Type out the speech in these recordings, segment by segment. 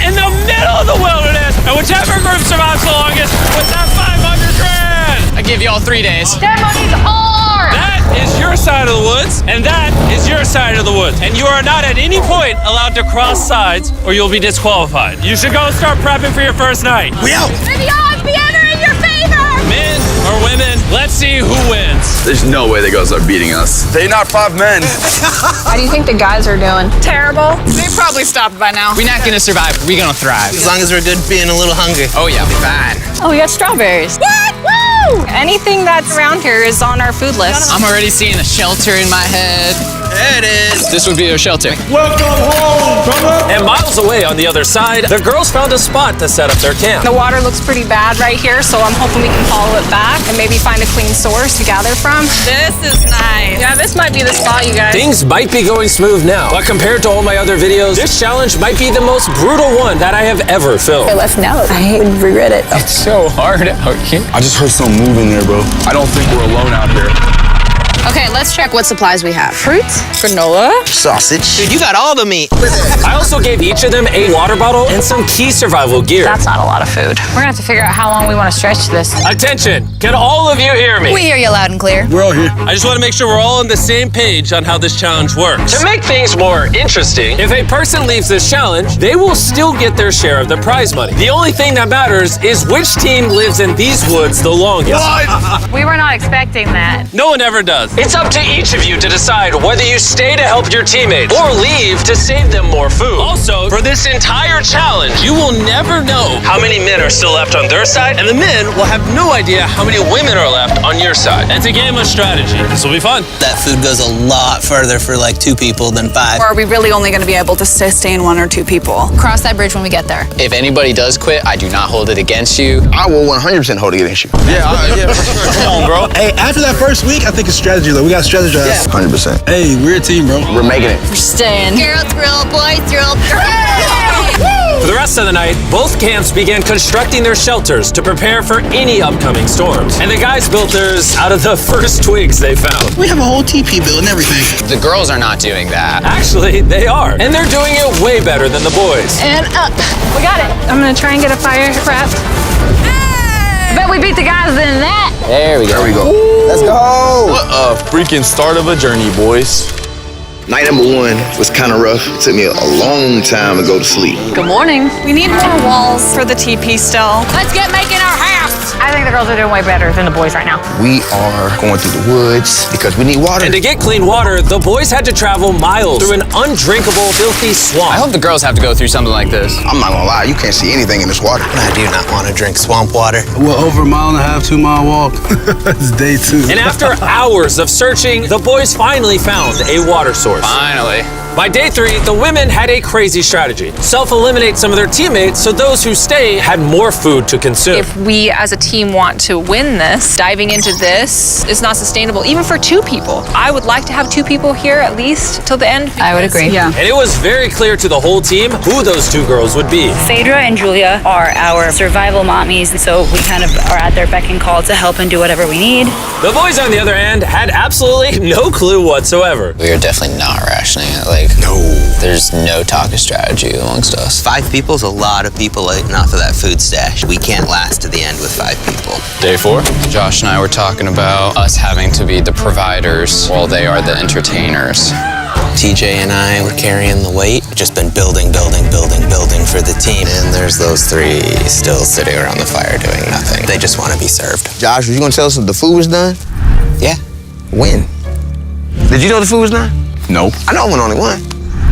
in the middle of the wilderness, and whichever group survives the longest with that 500 grand. I give y'all 3 days. That money's ours! That is your side of the woods, and that is your side of the woods. And you are not at any point allowed to cross sides, or you'll be disqualified. You should go start prepping for your first night. We out! May the odds be ever in your favor! Men or women, let's see who wins. There's no way the girls are beating us. They're not 5 men. How do you think the guys are doing? Terrible. They probably stopped by now. We're not gonna survive. We're gonna thrive. As long as we're good being a little hungry. Oh yeah, fine. Oh, we got strawberries. What? Woo! Anything that's around here is on our food list. I'm already seeing a shelter in my head. There it is. This would be a shelter. And miles away on the other side, the girls found a spot to set up their camp. The water looks pretty bad right here, so I'm hoping we can follow it back and maybe find a clean source to gather from. This is nice. Yeah, this might be the spot, you guys. Things might be going smooth now, but compared to all my other videos, this challenge might be the most brutal one that I have ever filmed. Let's know. I would regret it. It's so hard out here. I just heard something moving there, bro. I don't think we're alone out here. Okay, let's check what supplies we have. Fruits, granola. Sausage. Dude, you got all the meat. I also gave each of them a water bottle and some key survival gear. That's not a lot of food. We're gonna have to figure out how long we want to stretch this. Attention, can all of you hear me? We hear you loud and clear. We're all here. I just want to make sure we're all on the same page on how this challenge works. To make things more interesting, if a person leaves this challenge, they will still get their share of the prize money. The only thing that matters is which team lives in these woods the longest. We were not expecting that. No one ever does. It's up to each of you to decide whether you stay to help your teammates or leave to save them more food. Also, for this entire challenge, you will never know how many men are still left on their side, and the men will have no idea how many women are left on your side. It's a game of strategy. This will be fun. That food goes a lot further for like 2 people than 5. Or are we really only gonna be able to sustain 1 or 2 people? Cross that bridge when we get there. If anybody does quit, I do not hold it against you. I will 100% hold it against you. Yeah, for sure. Come on, bro. Hey, after that first week, I think it's strategy, though. We got to strategize. 100%. Hey, we're a team, bro. We're making it. We're staying. Girls grill, boys grill. For the rest of the night, both camps began constructing their shelters to prepare for any upcoming storms. And the guys built theirs out of the first twigs they found. We have a whole TP build and everything. The girls are not doing that. Actually, they are. And they're doing it way better than the boys. And up. We got it. I'm gonna try and get a fire prepped. I bet we beat the guys in that. There we go. There we go. Let's go. What a freaking start of a journey, boys. Night number 1 was kind of rough. It took me a long time to go to sleep. Good morning. We need more walls for the TP still. Let's get making our house. I think the girls are doing way better than the boys right now. We are going through the woods because we need water. And to get clean water, the boys had to travel miles through an undrinkable, filthy swamp. I hope the girls have to go through something like this. I'm not gonna lie, you can't see anything in this water. I do not want to drink swamp water. We're over a 1.5 2-mile walk. It's day 2. And after hours of searching, the boys finally found a water source. Finally. By day 3, the women had a crazy strategy. Self-eliminate some of their teammates so those who stay had more food to consume. If we as a team want to win this, diving into this is not sustainable, even for 2 people. I would like to have 2 people here at least till the end. I would agree. Yeah. And it was very clear to the whole team who those 2 girls would be. Phaedra and Julia are our survival mommies, so we kind of are at their beck and call to help and do whatever we need. The boys, on the other hand, had absolutely no clue whatsoever. We are definitely not rationing it. No. There's no talk of strategy amongst us. 5 people is a lot of people eating off of that food stash. We can't last to the end with 5 people. Day 4, Josh and I were talking about us having to be the providers while they are the entertainers. TJ and I were carrying the weight. Just been building for the team. And there's those 3 still sitting around the fire doing nothing. They just want to be served. Josh, were you gonna tell us if the food was done? Yeah. When? Did you know the food was done? Nope. I know I went only one.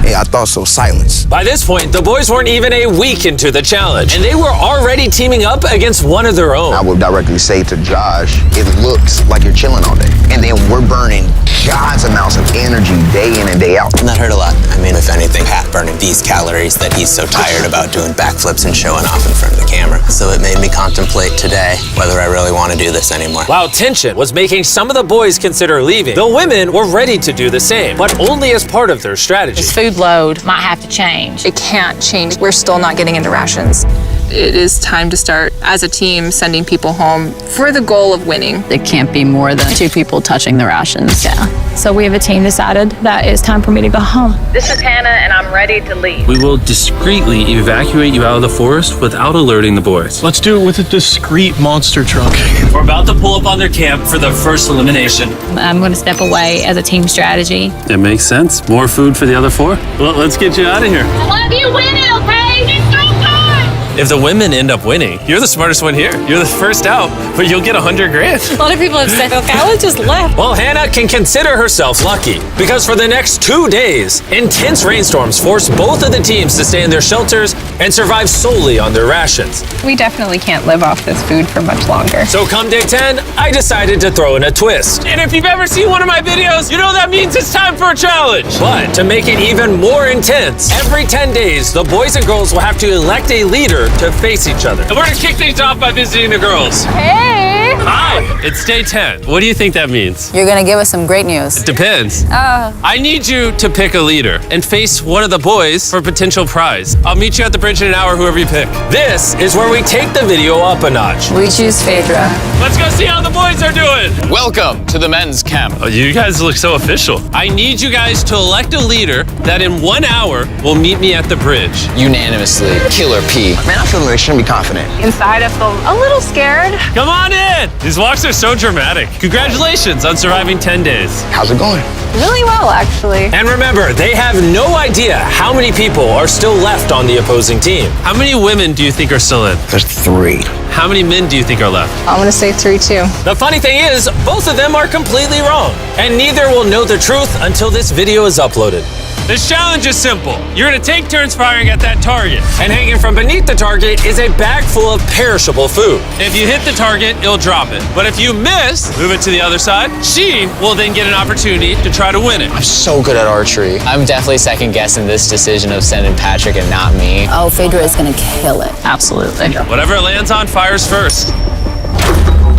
Yeah, I thought so. Silence. By this point, the boys weren't even a week into the challenge, and they were already teaming up against one of their own. I would directly say to Josh, it looks like you're chilling all day. And then we're burning God's amounts of energy day in and day out. And that hurt a lot. I mean, if anything, Pat burning these calories that he's so tired about doing backflips and showing off in front of the camera. So it made me contemplate today whether I really want to do this anymore. While tension was making some of the boys consider leaving, the women were ready to do the same, but only as part of their strategy. This food load might have to change. It can't change. We're still not getting into rations. it is time to start, as a team, sending people home for the goal of winning. It can't be more than 2 people touching the rations. Yeah. So we have a team decided that it's time for me to go home. This is Hannah, and I'm ready to leave. We will discreetly evacuate you out of the forest without alerting the boys. Let's do it with a discreet monster truck. We're about to pull up on their camp for their first elimination. I'm going to step away as a team strategy. It makes sense. More food for the other 4? Well, let's get you out of here. I love you winning, okay? It's so good! If the women end up winning, you're the smartest one here. You're the first out, but you'll get $100 grand. A lot of people have said, okay, I would just left. Well, Hannah can consider herself lucky because for the next 2 days, intense rainstorms forced both of the teams to stay in their shelters and survive solely on their rations. We definitely can't live off this food for much longer. So come day 10, I decided to throw in a twist. And if you've ever seen one of my videos, you know that means it's time for a challenge. But to make it even more intense, every 10 days, the boys and girls will have to elect a leader to face each other. And we're gonna kick things off by visiting the girls. Hey! Hi, it's day 10. What do you think that means? You're gonna give us some great news. It depends. I need you to pick a leader and face one of the boys for a potential prize. I'll meet you at the bridge in an hour, whoever you pick. This is where we take the video up a notch. We choose Phaedra. Let's go see how the boys are doing. Welcome to the men's camp. Oh, you guys look so official. I need you guys to elect a leader that in 1 hour will meet me at the bridge. Unanimously, Killer P. Man, I feel like I shouldn't be confident. Inside, I feel a little scared. Come on in. These walks are so dramatic. Congratulations on surviving 10 days. How's it going? Really well, actually. And remember, they have no idea how many people are still left on the opposing team. How many women do you think are still in? There's 3. How many men do you think are left? I'm gonna say 3 too. The funny thing is, both of them are completely wrong. And neither will know the truth until this video is uploaded. This challenge is simple. You're gonna take turns firing at that target. And hanging from beneath the target is a bag full of perishable food. If you hit the target, it'll drop it. But if you miss, move it to the other side. She will then get an opportunity to try to win it. I'm so good at archery. I'm definitely second guessing this decision of sending Patrick and not me. Oh, Phaedra is gonna kill it. Absolutely. Whatever it lands on fires first. Not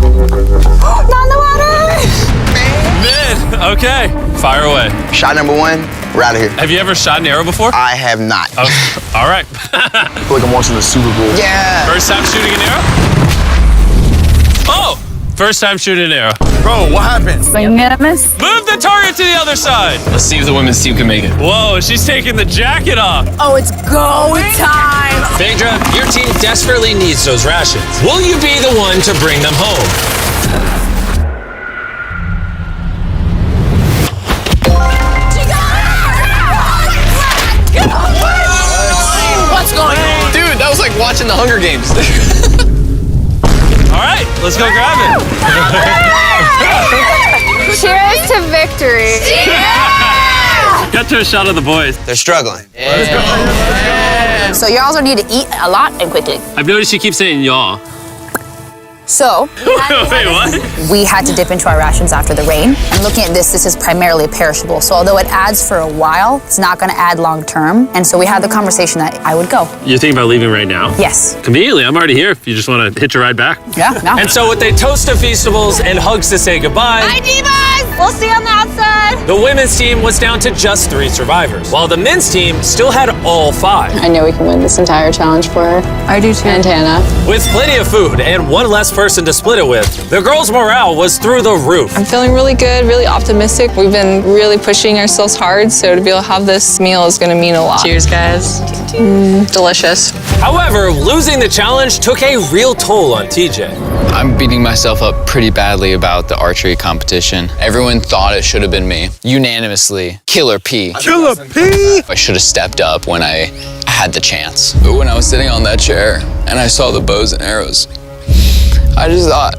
in the water! Mid, okay, fire away. Shot number 1, we're out of here. Have you ever shot an arrow before? I have not. Oh, all right. I feel like I'm watching the Super Bowl. Yeah. First time shooting an arrow? Oh, first time shooting an arrow. Bro, what happened? Unanimous? Move the target to the other side. Let's see if the women's team can make it. Whoa, she's taking the jacket off. Oh, it's go time! Phaedra, your team desperately needs those rations. Will you be the one to bring them home? What's going on? Dude, that was like watching the Hunger Games. All right, let's go grab it. Cheers to victory. Got to a shot of the boys. They're struggling. So y'all are need to eat a lot and quickly. I've noticed you keep saying y'all. So, Wait, what? we had to dip into our rations after the rain. And looking at this is primarily perishable. So although it adds for a while, it's not gonna add long term. And so we had the conversation that I would go. You're thinking about leaving right now? Yes. Conveniently, I'm already here if you just want to hitch a ride back. Yeah, no. And so with a toast of Feastables and hugs to say goodbye, Bye, divas! We'll see you on the outside. the women's team was down to just 3 survivors, while the men's team still had all 5. I know we can win this entire challenge for her. I do too. And Hannah. With plenty of food and one less person to split it with, the girls' morale was through the roof. I'm feeling really good, really optimistic. We've been really pushing ourselves hard, so to be able to have this meal is gonna mean a lot. Cheers, guys. Delicious. However, losing the challenge took a real toll on TJ. I'm beating myself up pretty badly about the archery competition. Everyone thought it should have been me. Unanimously, Killer P. Killer P! I should have stepped up when I had the chance. But when I was sitting on that chair and I saw the bows and arrows, I just thought,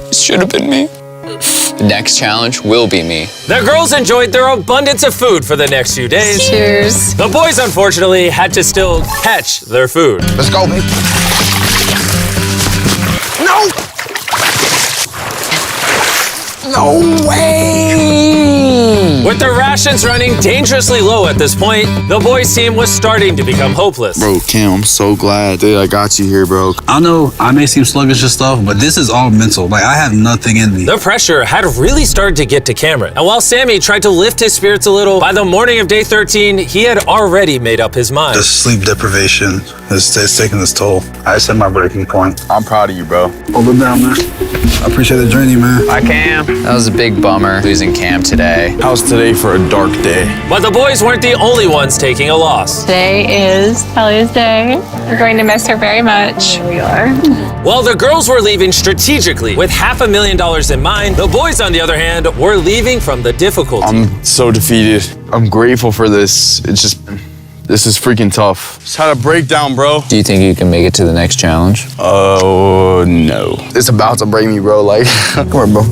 it should have been me. The next challenge will be me. The girls enjoyed their abundance of food for the next few days. Cheers. The boys, unfortunately, had to still catch their food. Let's go, baby. No! No way! With their rations running dangerously low at this point, the boys team was starting to become hopeless. Bro, Cam, I'm so glad that I got you here, bro. I know I may seem sluggish and stuff, but this is all mental. Like, I have nothing in me. The pressure had really started to get to Cameron. And while Sammy tried to lift his spirits a little, by the morning of day 13, he had already made up his mind. The sleep deprivation is taking its toll. I just hit my breaking point. I'm proud of you, bro. Hold it down, man. I appreciate the journey, man. Hi, Cam. That was a big bummer losing Cam today. How's today for a dark day? But the boys weren't the only ones taking a loss. Today is Kelly's day. We're going to miss her very much. Here we are. While the girls were leaving strategically with $500,000 in mind, the boys, on the other hand, were leaving from the difficulty. I'm so defeated. I'm grateful for this. This is freaking tough. Just had a breakdown, bro. Do you think you can make it to the next challenge? Oh, no. It's about to break me, bro. Like, come on, bro.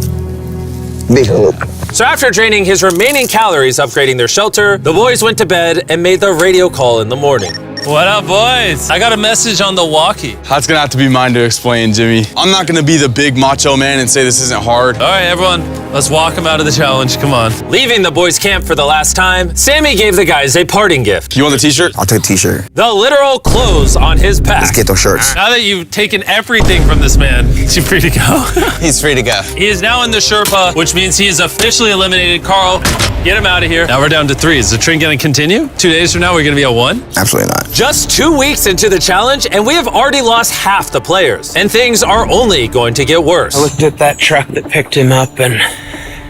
Big hug. So after draining his remaining calories upgrading their shelter, the boys went to bed and made the radio call in the morning. What up, boys? I got a message on the walkie. That's gonna have to be mine to explain, Jimmy. I'm not gonna be the big macho man and say this isn't hard. All right, everyone, let's walk him out of the challenge. Come on. Leaving the boys' camp for the last time, Sammy gave the guys a parting gift. You want the t-shirt? I'll take the t-shirt. The literal clothes on his back. Let's get those shirts. Now that you've taken everything from this man, is he free to go? He's free to go. He is now in the Sherpa, which means he is officially eliminated. Carl, get him out of here. Now we're down to 3. Is the trend gonna continue? 2 days from now, we're gonna be at 1? Absolutely not. Just 2 weeks into the challenge, and we have already lost half the players. And things are only going to get worse. I looked at that truck that picked him up, and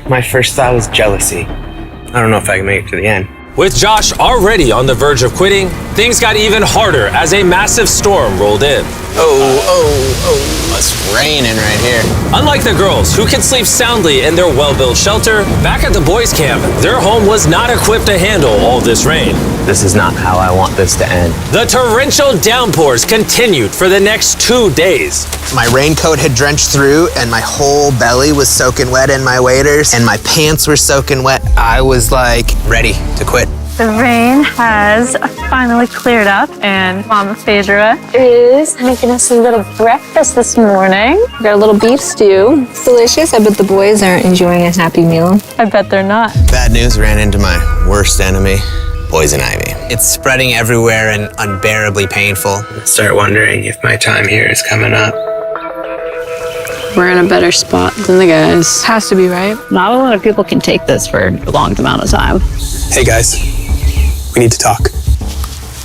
my first thought was jealousy. I don't know if I can make it to the end. With Josh already on the verge of quitting, things got even harder as a massive storm rolled in. It's raining right here. Unlike the girls, who could sleep soundly in their well-built shelter, back at the boys' camp, their home was not equipped to handle all this rain. This is not how I want this to end. The torrential downpours continued for the next 2 days. My raincoat had drenched through, and my whole belly was soaking wet in my waders, and my pants were soaking wet. I was like ready to quit. The rain has finally cleared up, and Mama Phaedra is making us a little breakfast this morning. We got a little beef stew. It's delicious. I bet the boys aren't enjoying a happy meal. I bet they're not. Bad news ran into my worst enemy, poison ivy. It's spreading everywhere and unbearably painful. I start wondering if my time here is coming up. We're in a better spot than the guys. Has to be, right? Not a lot of people can take this for a long amount of time. Hey guys, we need to talk.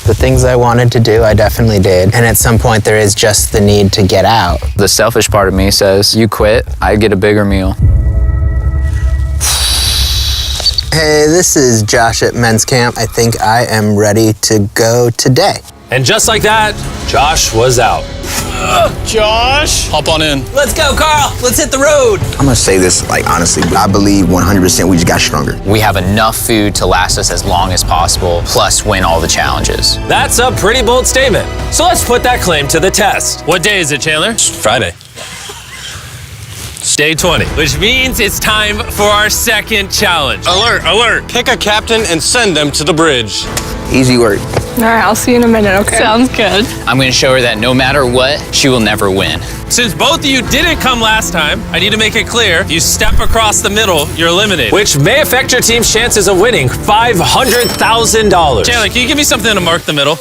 The things I wanted to do, I definitely did. And at some point, there is just the need to get out. The selfish part of me says, you quit, I get a bigger meal. Hey, this is Josh at men's camp. I think I am ready to go today. And just like that, Josh was out. Josh! Hop on in. Let's go, Carl. Let's hit the road. I'm gonna say this, like, honestly, I believe 100% we just got stronger. We have enough food to last us as long as possible, plus win all the challenges. That's a pretty bold statement. So let's put that claim to the test. What day is it, Chandler? Friday. Day 20, which means it's time for our second challenge. Alert, alert. Pick a captain and send them to the bridge. Easy work. All right, I'll see you in a minute, okay? Sounds good. I'm gonna show her that no matter what, she will never win. Since both of you didn't come last time, I need to make it clear, you step across the middle, you're eliminated. Which may affect your team's chances of winning $500,000. Chandler, can you give me something to mark the middle?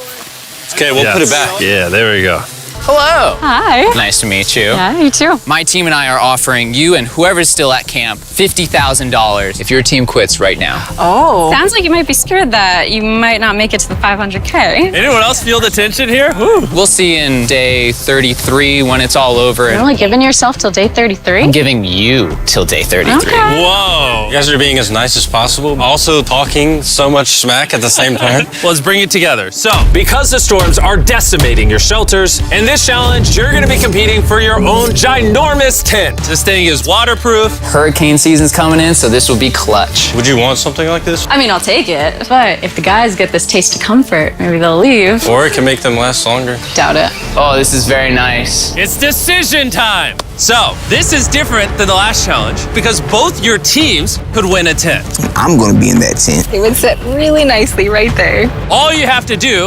Okay, we'll put it back. Yeah, there we go. Hello. Hi. Nice to meet you. Yeah, you too. My team and I are offering you and whoever's still at camp $50,000 if your team quits right now. Oh. Sounds like you might be scared that you might not make it to the 500K. Anyone else feel the tension here? Woo. We'll see you in day 33 when it's all over. You're only giving yourself till day 33? I'm giving you till day 33. Okay. Whoa. You guys are being as nice as possible, also talking so much smack at the same time. Well, let's bring it together. So, because the storms are decimating your shelters, in this challenge, you're going to be competing for your own ginormous tent. this thing is waterproof. Hurricane season's coming in, so this will be clutch. Would you want something like this? I mean, I'll take it. But if the guys get this taste of comfort, maybe they'll leave. Or it can make them last longer. Doubt it. Oh, this is very nice. It's decision time. So, this is different than the last challenge because both your teams could win a tent. I'm gonna be in that tent. It would sit really nicely right there. All you have to do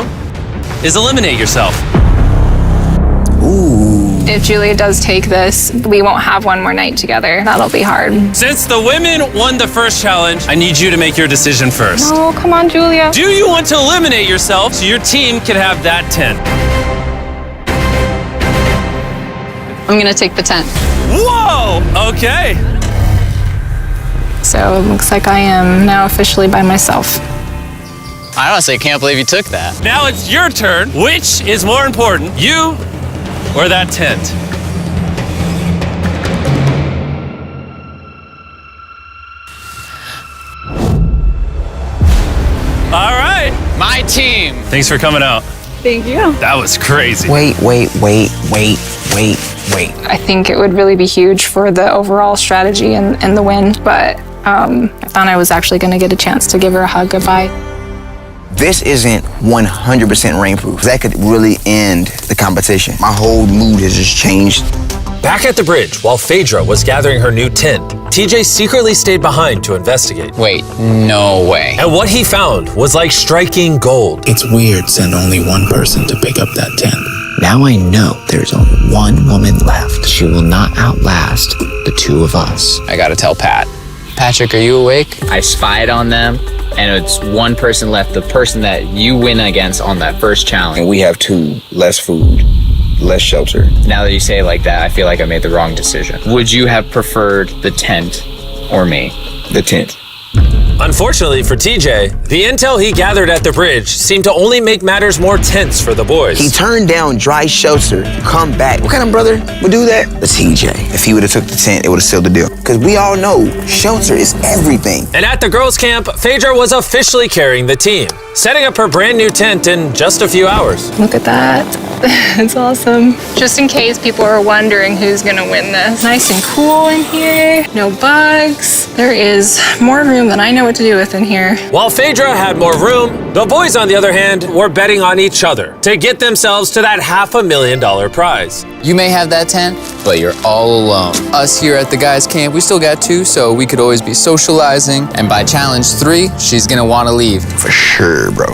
is eliminate yourself. Ooh. If Julia does take this, we won't have one more night together. That'll be hard. Since the women won the first challenge, I need you to make your decision first. Oh, come on, Julia. Do you want to eliminate yourself so your team can have that tent? I'm gonna take the tent. Whoa! Okay. So it looks like I am now officially by myself. I honestly can't believe you took that. Now it's your turn. Which is more important, you or that tent? All right. My team. Thanks for coming out. Thank you. That was crazy. Wait. I think it would really be huge for the overall strategy and the win, but I thought I was actually going to get a chance to give her a hug goodbye. This isn't 100% rainproof. That could really end the competition. My whole mood has just changed. Back at the bridge, while Phaedra was gathering her new tent, TJ secretly stayed behind to investigate. Wait, no way. And what he found was like striking gold. It's weird send only one person to pick up that tent. Now I know there's only one woman left. She will not outlast the two of us. I gotta tell Pat. Patrick, are you awake? I spied on them, and it's one person left, the person that you win against on that first challenge. And we have two, less food, less shelter. Now that you say it like that, I feel like I made the wrong decision. Would you have preferred the tent or me? The tent. Unfortunately for TJ, the intel he gathered at the bridge seemed to only make matters more tense for the boys. He turned down dry shelter to come back. What kind of brother would do that? The TJ. If he would have took the tent, it would have sealed the deal. Because we all know shelter is everything. And at the girls' camp, Phaedra was officially carrying the team, setting up her brand new tent in just a few hours. Look at that. It's awesome. Just in case people are wondering who's gonna win this. Nice and cool in here, no bugs. There is more room than I know what to do with in here. While Phaedra had more room, the boys, on the other hand, were betting on each other to get themselves to that $500,000 prize. You may have that tent, but you're all alone. Us here at the guys' camp, we still got two, so we could always be socializing. And by challenge 3, she's gonna wanna leave. For sure, bro.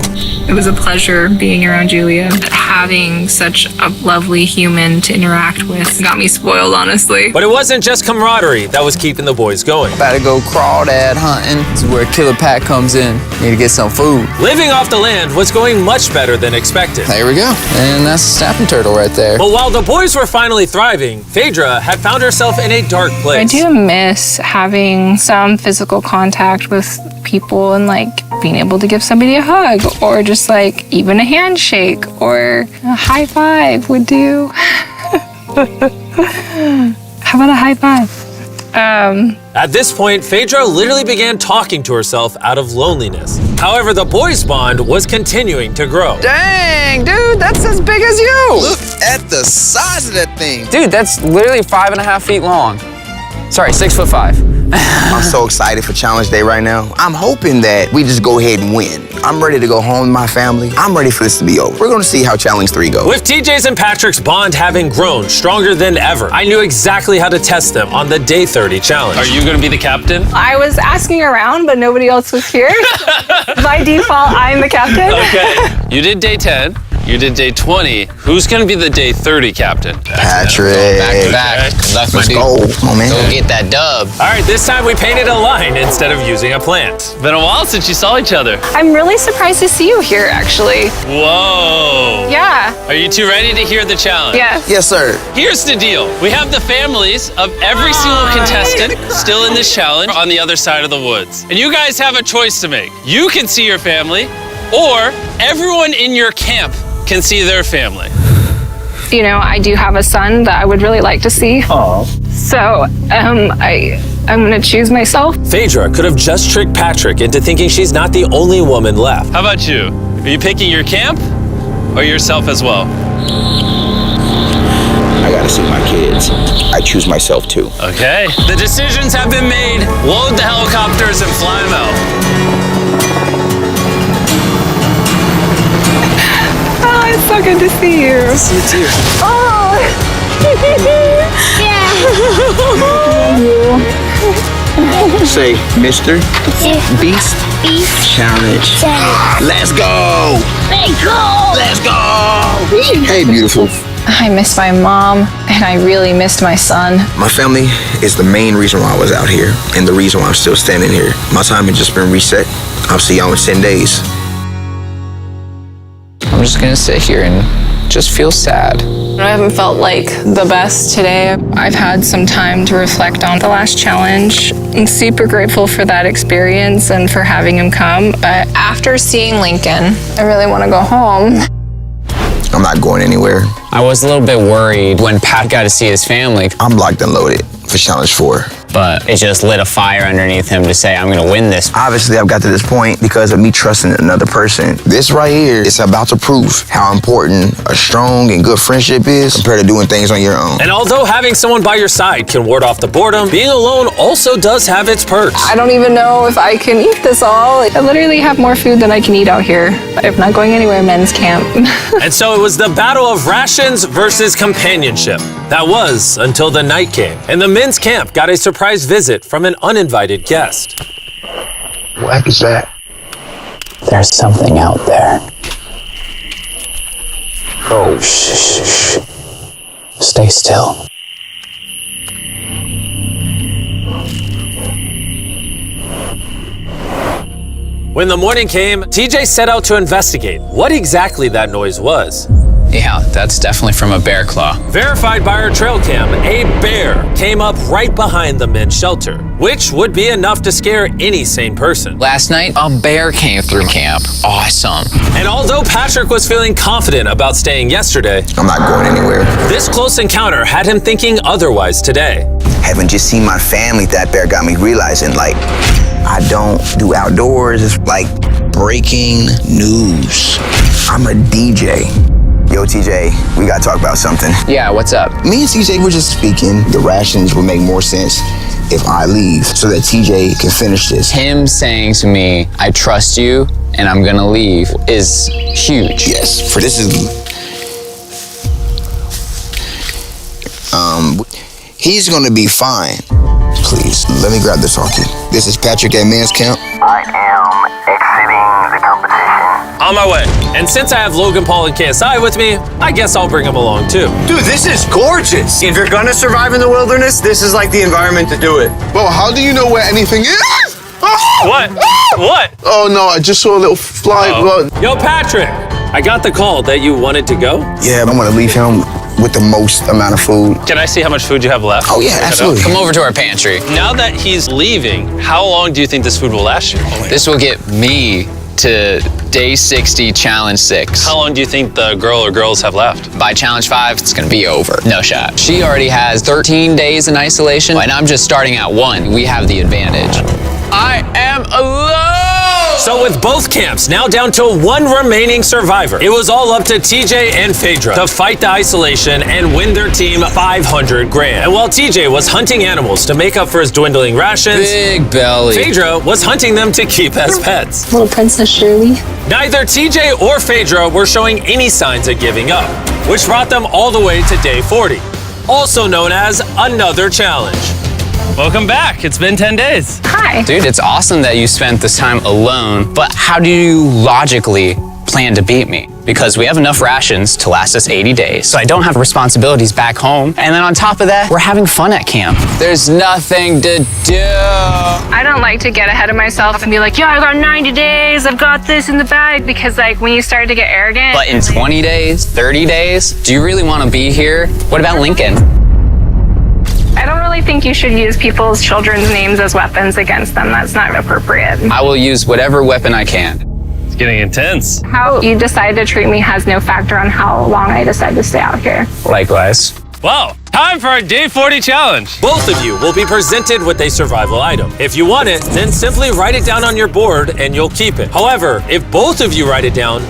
It was a pleasure being around Julia. Having such a lovely human to interact with got me spoiled, honestly. But it wasn't just camaraderie that was keeping the boys going. About to go crawdad hunting. This is where Killer Pat comes in. Need to get some food. Living off the land was going much better than expected. There we go. And that's a snapping turtle right there. But while the boys were finally thriving, Phaedra had found herself in a dark I place. do miss having some physical contact with people and like being able to give somebody a hug or just like even a handshake or a high five would do. How about a high five? At this point, Phaedra literally began talking to herself out of loneliness. However, the boys' bond was continuing to grow. Dang, dude, that's as big as you. Look at the size of that thing. Dude, that's literally 5.5 feet long. Sorry, 6'5". I'm so excited for Challenge Day right now. I'm hoping that we just go ahead and win. I'm ready to go home with my family. I'm ready for this to be over. We're gonna see how Challenge 3 goes. With TJ's and Patrick's bond having grown stronger than ever, I knew exactly how to test them on the Day 30 challenge. Are you going to be the captain? I was asking around, but nobody else was here. By default, I'm the captain. Okay. You did day 10. You did day 20. Who's going to be the day 30 captain? Patrick. Back to back. That's my Let's dude. go. Come on, man. Go get that dub. All right, this time we painted a line instead of using a plant. Been a while since you saw each other. I'm really surprised to see you here, actually. Whoa. Yeah. Are you two ready to hear the challenge? Yes. Yes, sir. Here's the deal. We have the families of every single contestant still in this challenge on the other side of the woods. And you guys have a choice to make. You can see your family, or everyone in your camp can see their family. You know, I do have a son that I would really like to see. Aww. So, I'm gonna choose myself. Phaedra could have just tricked Patrick into thinking she's not the only woman left. How about you? Are you picking your camp or yourself as well? I gotta see my kids. I choose myself too. Okay. The decisions have been made. Load the helicopters and fly them out. Oh, it's so good to see you. See you too. Oh. Say, Mr. Beast Challenge. Let's go. Let's go. Hey, beautiful. I missed my mom, and I really missed my son. My family is the main reason why I was out here, and the reason why I'm still standing here. My time has just been reset. I'll see y'all in 10 days. I'm just gonna sit here and just feel sad. I haven't felt like the best today. I've had some time to reflect on the last challenge. I'm super grateful for that experience and for having him come. But after seeing Lincoln, I really want to go home. I'm not going anywhere. I was a little bit worried when Pat got to see his family. I'm locked and loaded for Challenge 4. But it just lit a fire underneath him to say, I'm gonna win this. Obviously, I've got to this point because of me trusting another person. This right here is about to prove how important a strong and good friendship is compared to doing things on your own. And although having someone by your side can ward off the boredom, being alone also does have its perks. I don't even know if I can eat this all. I literally have more food than I can eat out here. I'm not going anywhere, men's camp. And so it was the battle of rations versus companionship. That was until the night came, and the men's camp got a surprise visit from an uninvited guest. What is that? There's something out there. Oh, Shh. Stay still. When the morning came, TJ set out to investigate what exactly that noise was. Yeah, that's definitely from a bear claw. Verified by our trail cam, a bear came up right behind the men's shelter, which would be enough to scare any sane person. Last night, a bear came through camp. Awesome. And although Patrick was feeling confident about staying yesterday, I'm not going anywhere. This close encounter had him thinking otherwise today. Having just seen my family, that bear got me realizing, like, I don't do outdoors. It's like breaking news. I'm a DJ. Yo, TJ, we gotta talk about something. Yeah, what's up? Me and TJ were just speaking. The rations would make more sense if I leave so that TJ can finish this. Him saying to me, I trust you and I'm gonna leave is huge. Yes, for this is... he's gonna be fine. Please, let me grab this hockey. This is Patrick at Men's Camp. I am exiting the competition. On my way. And since I have Logan Paul and KSI with me, I guess I'll bring them along too. Dude, this is gorgeous. If you're gonna survive in the wilderness, this is like the environment to do it. Bro, how do you know where anything is? What? What? Oh no, I just saw a little fly. Yo, Patrick, I got the call that you wanted to go. Yeah, I want to leave him with the most amount of food. Can I see how much food you have left? Oh yeah, absolutely. Come over to our pantry. Now that he's leaving, how long do you think this food will last you? This will get me to day 60, challenge 6. How long do you think the girl or girls have left? By challenge 5, it's gonna be over. No shot. She already has 13 days in isolation, and I'm just starting at 1. We have the advantage. I am alone! So with both camps now down to 1 remaining survivor, it was all up to TJ and Phaedra to fight the isolation and win their team $500 grand. And while TJ was hunting animals to make up for his dwindling rations, big belly, Phaedra was hunting them to keep as pets. Little Princess Shirley. Neither TJ or Phaedra were showing any signs of giving up, which brought them all the way to day 40, also known as another challenge. Welcome back. It's been 10 days. Hi. Dude, it's awesome that you spent this time alone, but how do you logically plan to beat me? Because we have enough rations to last us 80 days, so I don't have responsibilities back home. And then on top of that, we're having fun at camp. There's nothing to do. I don't like to get ahead of myself and be like, yeah, I got 90 days, I've got this in the bag, because like when you start to get arrogant. But in 20 days, 30 days, do you really want to be here? What about Lincoln? I don't really think you should use people's children's names as weapons against them. That's not appropriate. I will use whatever weapon I can. It's getting intense. How you decide to treat me has no factor on how long I decide to stay out here. Likewise. Wow, time for our day 40 challenge. Both of you will be presented with a survival item. If you want it, then simply write it down on your board and you'll keep it. However, if both of you write it down,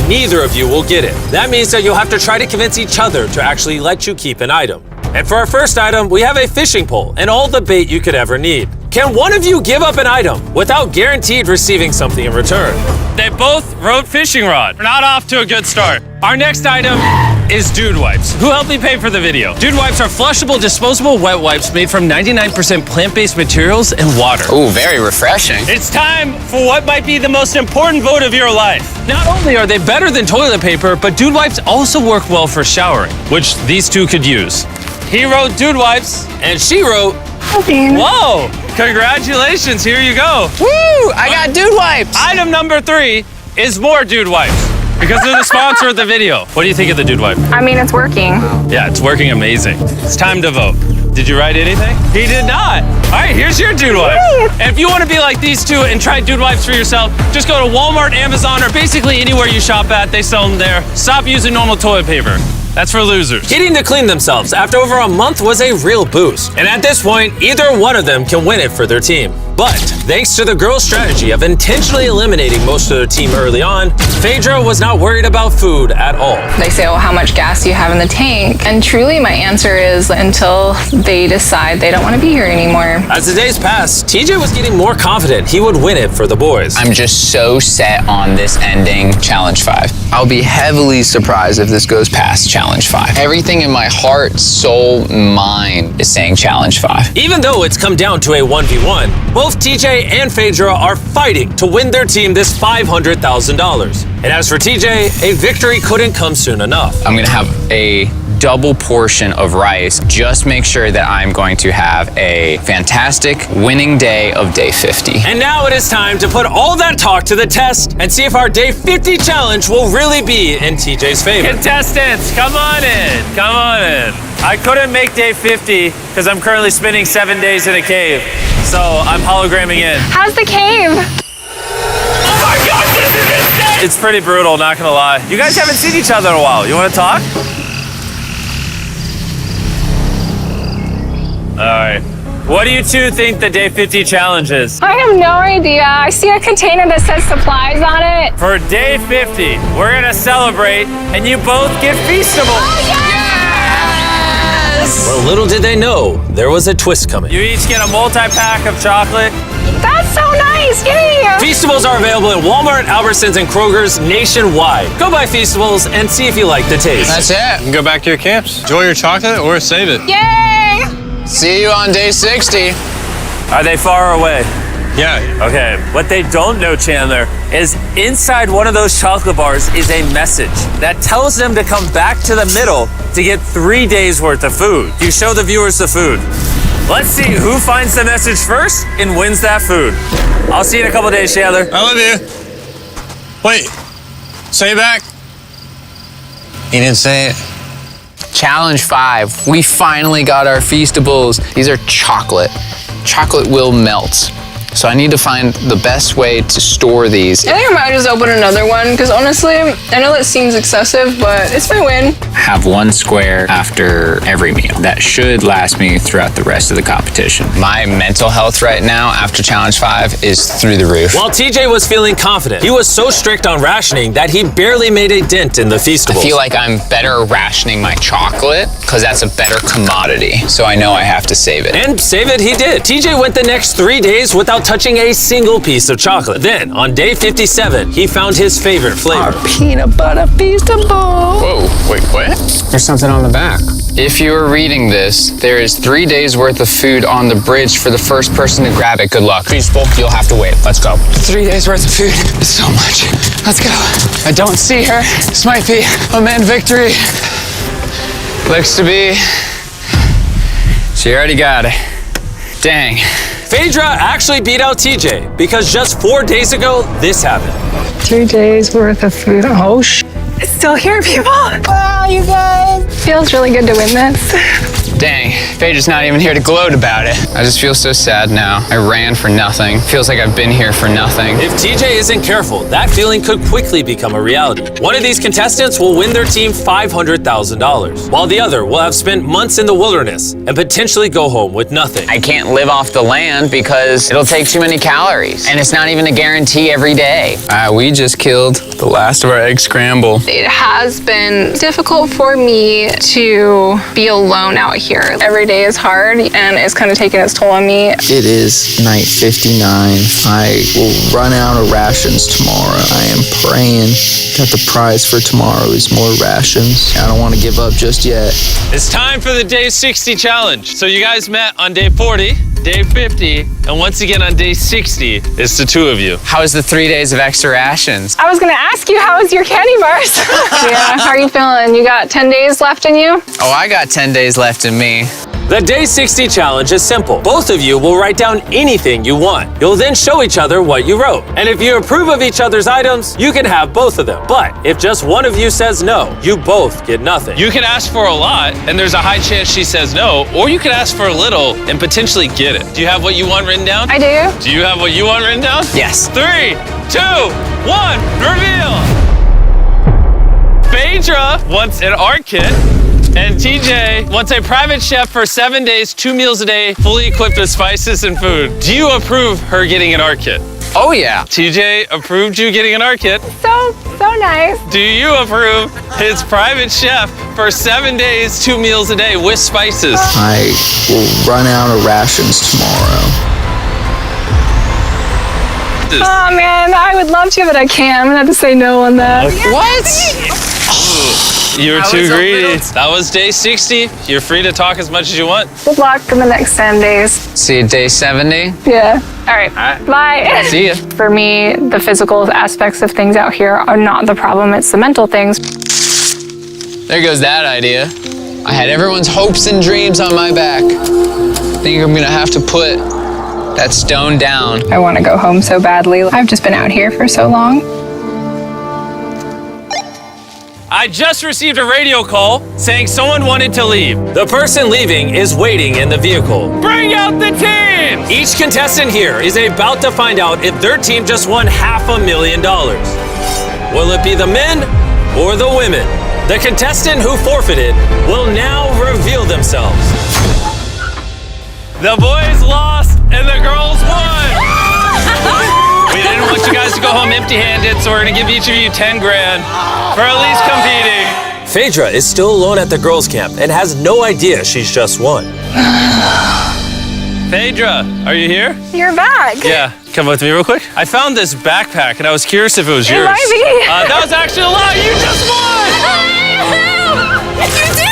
neither of you will get it. That means that you'll have to try to convince each other to actually let you keep an item. And for our first item, we have a fishing pole and all the bait you could ever need. Can one of you give up an item without guaranteed receiving something in return? They both wrote fishing rod. We're not off to a good start. Our next item is dude wipes. Who helped me pay for the video? Dude wipes are flushable, disposable wet wipes made from 99% plant-based materials and water. Ooh, very refreshing. It's time for what might be the most important vote of your life. Not only are they better than toilet paper, but dude wipes also work well for showering, which these two could use. He wrote dude wipes, and she wrote, whoa, congratulations, here you go. Woo, I got dude wipes. Item number 3 is more dude wipes. Because they're the sponsor of the video. What do you think of the dude wipe? I mean, it's working. Yeah, it's working amazing. It's time to vote. Did you write anything? He did not. All right, here's your dude wipe. And if you want to be like these two and try dude wipes for yourself, just go to Walmart, Amazon, or basically anywhere you shop at. They sell them there. Stop using normal toilet paper. That's for losers. Getting to clean themselves after over a month was a real boost. And at this point, either one of them can win it for their team. But thanks to the girls' strategy of intentionally eliminating most of their team early on, Phaedra was not worried about food at all. They say, oh, how much gas do you have in the tank? And truly my answer is until they decide they don't want to be here anymore. As the days passed, TJ was getting more confident he would win it for the boys. I'm just so set on this ending Challenge 5. I'll be heavily surprised if this goes past Challenge 5. Everything in my heart, soul, mind is saying Challenge 5. Even though it's come down to a 1v1, both TJ and Phaedra are fighting to win their team this $500,000. And as for TJ, a victory couldn't come soon enough. I'm gonna have a double portion of rice. Just make sure that I'm going to have a fantastic winning day of day 50. And now it is time to put all that talk to the test and see if our day 50 challenge will really be in TJ's favor. Contestants, come on in. Come on in. I couldn't make day 50 because I'm currently spending 7 days in a cave. So I'm hologramming in. How's the cave? Oh my God, this is insane! It's pretty brutal, not gonna lie. You guys haven't seen each other in a while. You wanna talk? All right. What do you two think the day 50 challenge is? I have no idea. I see a container that says supplies on it. For day 50, we're gonna celebrate and you both get Feastables. Oh, yes! Well, little did they know, there was a twist coming. You each get a multi-pack of chocolate. That's so nice, yay! Feastables are available at Walmart, Albertsons, and Kroger's nationwide. Go buy Feastables and see if you like the taste. That's it. You can go back to your camps. Enjoy your chocolate or save it. Yay! See you on day 60. Are they far away? Yeah. Okay, what they don't know, Chandler, is inside one of those chocolate bars is a message that tells them to come back to the middle to get 3 days worth of food. You show the viewers the food. Let's see who finds the message first and wins that food. I'll see you in a couple days, Chandler. I love you. Wait, say it back. He didn't say it. Challenge 5. We finally got our Feastables. These are chocolate. Chocolate will melt. So I need to find the best way to store these. I think I might just open another one because honestly, I know that seems excessive, but it's my win. Have one square after every meal. That should last me throughout the rest of the competition. My mental health right now after Challenge 5 is through the roof. While TJ was feeling confident, he was so strict on rationing that he barely made a dent in the Feastables. I feel like I'm better rationing my chocolate because that's a better commodity. So I know I have to save it. And save it he did. TJ went the next 3 days without touching a single piece of chocolate. Then, on day 57, he found his favorite flavor. Our peanut butter Feastable. Whoa, wait, what? There's something on the back. If you are reading this, there is 3 days worth of food on the bridge for the first person to grab it. Good luck. Feastable, you'll have to wait. Let's go. 3 days worth of food. It's so much. Let's go. I don't see her. This might be a man victory. Looks to be. She already got it. Dang. Phaedra actually beat out TJ because just 4 days ago, this happened. 2 days worth of food. Oh, it's still here, people. Wow, you guys. Feels really good to win this. Dang, Phaedra's not even here to gloat about it. I just feel so sad now. I ran for nothing. Feels like I've been here for nothing. If TJ isn't careful, that feeling could quickly become a reality. One of these contestants will win their team $500,000, while the other will have spent months in the wilderness and potentially go home with nothing. I can't live off the land because it'll take too many calories, and it's not even a guarantee every day. We just killed the last of our egg scramble. It has been difficult for me to be alone out here. Every day is hard and it's kind of taking its toll on me. It is night 59. I will run out of rations tomorrow. I am praying that the prize for tomorrow is more rations. I don't want to give up just yet. It's time for the day 60 challenge. So you guys met on day 40, day 50, and once again on day 60, it's the two of you. How was the 3 days of extra rations? I was gonna ask you, how was your candy bars? Yeah, how are you feeling? You got 10 days left in you? Oh, I got 10 days left in me. The Day 60 challenge is simple. Both of you will write down anything you want. You'll then show each other what you wrote. And if you approve of each other's items, you can have both of them. But if just one of you says no, you both get nothing. You can ask for a lot, and there's a high chance she says no, or you could ask for a little and potentially get it. Do you have what you want written down? I do. Do you have what you want written down? Yes. 3, 2, 1, reveal! Phaedra wants an art kit. And TJ wants a private chef for 7 days, 2 meals a day, fully equipped with spices and food. Do you approve her getting an art kit? Oh, yeah. TJ approved you getting an art kit. So nice. Do you approve his private chef for 7 days, 2 meals a day with spices? I will run out of rations tomorrow. Oh man, I would love to, but I can't. I'm gonna have to say no on that. Okay. What? You were too greedy. That was day 60. You're free to talk as much as you want. Good luck in the next 10 days. See you day 70. Yeah. All right. Bye. See ya. For me, the physical aspects of things out here are not the problem. It's the mental things. There goes that idea. I had everyone's hopes and dreams on my back. I think I'm gonna have to put that stone down. I want to go home so badly. I've just been out here for so long. I just received a radio call saying someone wanted to leave. The person leaving is waiting in the vehicle. Bring out the team! Each contestant here is about to find out if their team just won $500,000. Will it be the men or the women? The contestant who forfeited will now reveal themselves. The boys lost and the girls won! We didn't want you guys to go home empty-handed, so we're gonna give each of you 10 grand for at least competing. Phaedra is still alone at the girls' camp and has no idea she's just won. Phaedra, are you here? You're back. Yeah, come with me real quick. I found this backpack and I was curious if it was yours. It might be. That was actually a lie. You just won! You did it!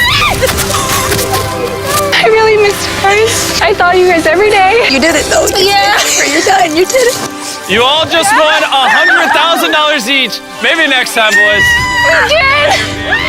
I really missed you guys. I thought you guys every day. You did it though. Yeah. You're done. You did it. You all just won $100,000 each. Maybe next time, boys. We did.